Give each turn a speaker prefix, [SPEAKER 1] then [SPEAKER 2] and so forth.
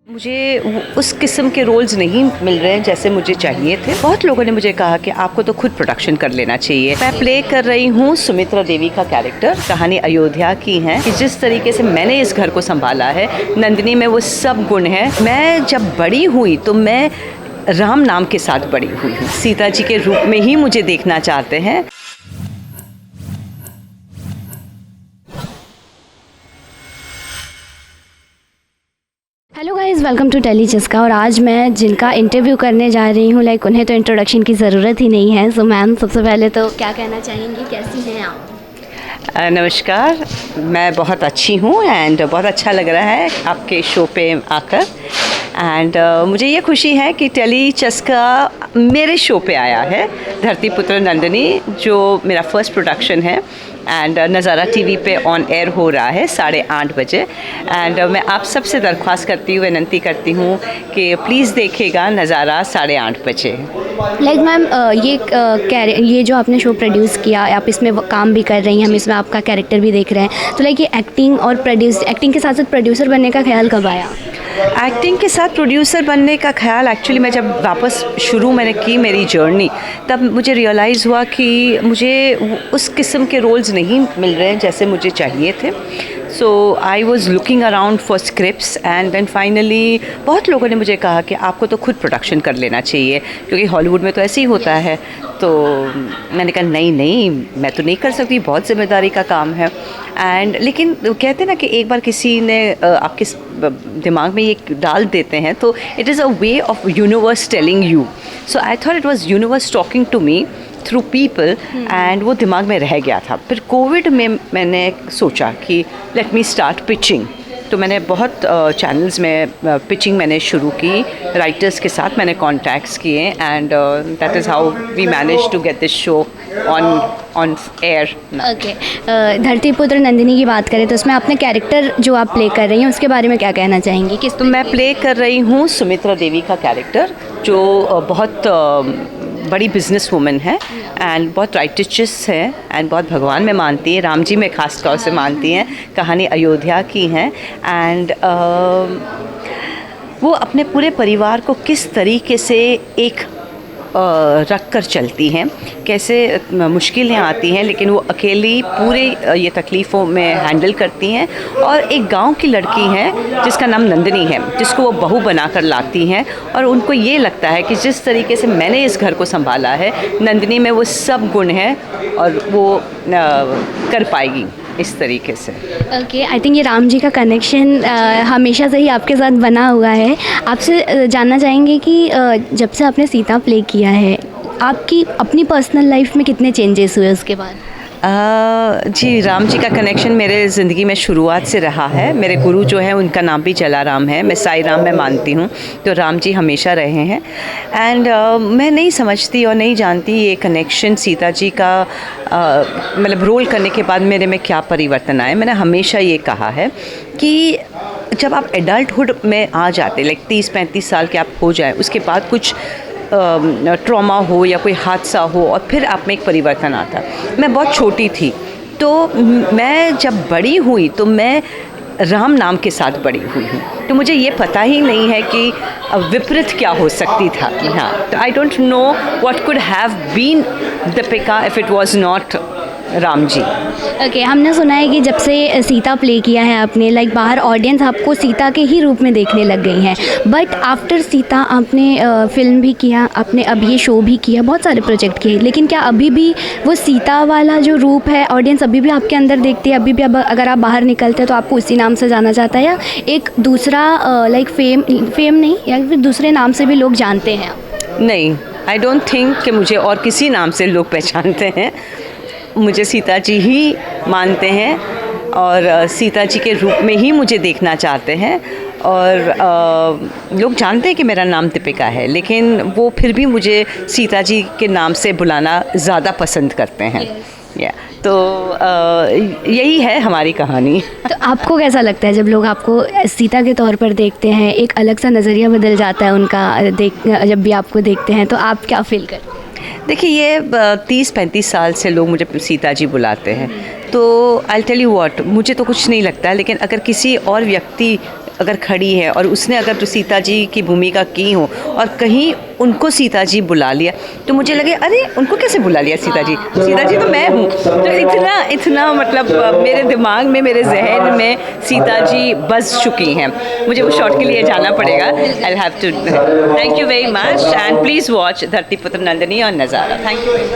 [SPEAKER 1] मुझे उस किस्म के रोल्स नहीं मिल रहे हैं जैसे मुझे चाहिए थे। बहुत लोगों ने मुझे कहा कि आपको तो खुद प्रोडक्शन कर लेना चाहिए। मैं प्ले कर रही हूँ सुमित्रा देवी का कैरेक्टर। कहानी अयोध्या की है कि जिस तरीके से मैंने इस घर को संभाला है, नंदिनी में वो सब गुण है। मैं जब बड़ी हुई तो मैं राम नाम के साथ बड़ी हुई हूँ। सीता जी के रूप में ही मुझे देखना चाहते हैं।
[SPEAKER 2] Hello guys, welcome to Tele Chaska. और आज मैं जिनका इंटरव्यू करने जा रही हूँ, उन्हें तो इंट्रोडक्शन की ज़रूरत ही नहीं है। सो मैम, सबसे पहले तो क्या कहना चाहेंगी, कैसी हैं आप?
[SPEAKER 1] नमस्कार, मैं बहुत अच्छी हूँ एंड बहुत अच्छा लग रहा है आपके शो पे आकर। एंड मुझे ये खुशी है कि टेली चस्का मेरे शो पे आया है, धरतीपुत्र नंदिनी, जो मेरा फर्स्ट प्रोडक्शन है। एंड नज़ारा टीवी पे ऑन एयर हो रहा है 8:30 बजे। एंड मैं आप सबसे दरख्वास्त करती हूँ, विनती करती हूँ कि प्लीज़ देखिएगा नज़ारा 8:30 बजे।
[SPEAKER 2] लाइक मैम, ये जो आपने शो प्रोड्यूस किया, आप इसमें काम भी कर रही हैं, हम इसमें आपका कैरेक्टर भी देख रहे हैं, तो लाइक ये एक्टिंग के साथ साथ प्रोड्यूसर बनने का ख्याल कब आया?
[SPEAKER 1] एक्टिंग के साथ प्रोड्यूसर बनने का ख्याल एक्चुअली मैं जब वापस मैंने की मेरी जर्नी, तब मुझे रियलाइज़ हुआ कि मुझे उस किस्म के रोल्स नहीं मिल रहे हैं जैसे मुझे चाहिए थे। So I was looking around for scripts and then finally बहुत लोगों ने मुझे कहा कि आपको तो खुद प्रोडक्शन कर लेना चाहिए, क्योंकि हॉलीवुड में तो ऐसे ही होता है। तो मैंने कहा नहीं, मैं तो नहीं कर सकती, बहुत ज़िम्मेदारी का काम है। एंड लेकिन कहते हैं ना कि एक बार किसी ने आपके दिमाग में ये डाल देते हैं तो it is a way of universe telling you. So I thought it was universe talking to me through people and वो दिमाग में रह गया था। फिर कोविड में मैंने सोचा कि लेट मी स्टार्ट पिचिंग। तो मैंने बहुत चैनल्स में पिचिंग मैंने शुरू की, राइटर्स के साथ मैंने कॉन्टैक्ट्स किए and that is how we manage to get this show on air.
[SPEAKER 2] Okay, Dhartiputra Nandini की बात करें तो उसमें अपने कैरेक्टर जो आप प्ले कर रही हैं उसके बारे में क्या कहना चाहेंगी?
[SPEAKER 1] तो मैं प्ले कर रही हूँ सुमित्रा देवी का कैरेक्टर, जो बहुत बड़ी बिजनेस वूमन है एंड बहुत राइटियस है एंड बहुत भगवान में मानती है, राम जी में ख़ास तौर से मानती हैं। कहानी अयोध्या की है एंड वो अपने पूरे परिवार को किस तरीके से एक रख कर चलती हैं, कैसे मुश्किलें आती हैं लेकिन वो अकेली पूरे ये तकलीफ़ों में हैंडल करती हैं। और एक गांव की लड़की है जिसका नाम नंदिनी है, जिसको वो बहू बना कर लाती हैं और उनको ये लगता है कि जिस तरीके से मैंने इस घर को संभाला है, नंदिनी में वो सब गुण हैं और वो कर पाएगी इस तरीके से।
[SPEAKER 2] ओके, आई थिंक ये राम जी का कनेक्शन हमेशा से ही आपके साथ बना हुआ है। आपसे जानना चाहेंगे कि जब से आपने सीता प्ले किया है, आपकी अपनी पर्सनल लाइफ में कितने चेंजेस हुए उसके बाद?
[SPEAKER 1] जी, राम जी का कनेक्शन मेरे ज़िंदगी में शुरुआत से रहा है। मेरे गुरु जो हैं उनका नाम भी जलाराम है, मैं साई राम में मानती हूँ, तो राम जी हमेशा रहे हैं। एंड मैं नहीं समझती और नहीं जानती ये कनेक्शन सीता जी का मतलब रोल करने के बाद मेरे में क्या परिवर्तन आए। मैंने हमेशा ये कहा है कि जब आप एडल्टहुड में आ जाते, लाइक 30-35 साल के आप हो जाए, उसके बाद कुछ ट्रॉमा हो या कोई हादसा हो और फिर आप में एक परिवर्तन आता। मैं बहुत छोटी थी, तो मैं जब बड़ी हुई तो मैं राम नाम के साथ बड़ी हुई हूँ, तो मुझे ये पता ही नहीं है कि विपरीत क्या हो सकती था कि हाँ, तो I don't know what could have been Deepika if it was not Ram ji.
[SPEAKER 2] Okay, हमने सुना है कि जब से सीता प्ले किया है आपने, लाइक बाहर ऑडियंस आपको सीता के ही रूप में देखने लग गई हैं, बट आफ्टर सीता आपने फिल्म भी किया, आपने अब ये शो भी किया, बहुत सारे प्रोजेक्ट किए, लेकिन क्या अभी भी वो सीता वाला जो रूप है ऑडियंस अभी भी आपके अंदर देखती है? अभी भी अगर आप बाहर निकलते हैं तो आपको उसी नाम से जाना जाता है, या एक दूसरा लाइक फेम नहीं, या फिर दूसरे नाम से भी लोग जानते हैं?
[SPEAKER 1] नहीं, आई डोंट थिंक कि मुझे और किसी नाम से लोग पहचानते हैं। मुझे सीता जी ही मानते हैं और सीता जी के रूप में ही मुझे देखना चाहते हैं। और लोग जानते हैं कि मेरा नाम दीपिका है, लेकिन वो फिर भी मुझे सीता जी के नाम से बुलाना ज़्यादा पसंद करते हैं। तो यही है हमारी कहानी।
[SPEAKER 2] तो आपको कैसा लगता है जब लोग आपको सीता के तौर पर देखते हैं? एक अलग सा नज़रिया बदल जाता है उनका, जब भी आपको देखते हैं तो आप क्या फील करते हैं?
[SPEAKER 1] देखिए, ये 30-35 साल से लोग मुझे सीता जी बुलाते हैं, तो आई टेल यू व्हाट, मुझे तो कुछ नहीं लगता है, लेकिन अगर किसी और व्यक्ति अगर खड़ी है और उसने अगर तो सीता जी की भूमिका की हो और कहीं उनको सीता जी बुला लिया तो मुझे लगे अरे उनको कैसे बुला लिया सीता जी तो मैं हूँ। तो इतना मतलब मेरे दिमाग में, मेरे जहन में सीता जी बस चुकी हैं। मुझे वो शॉट के लिए जाना पड़ेगा। I have to. Thank you very much and please watch Dharti Putra Nandini और नज़ारा। Thank you.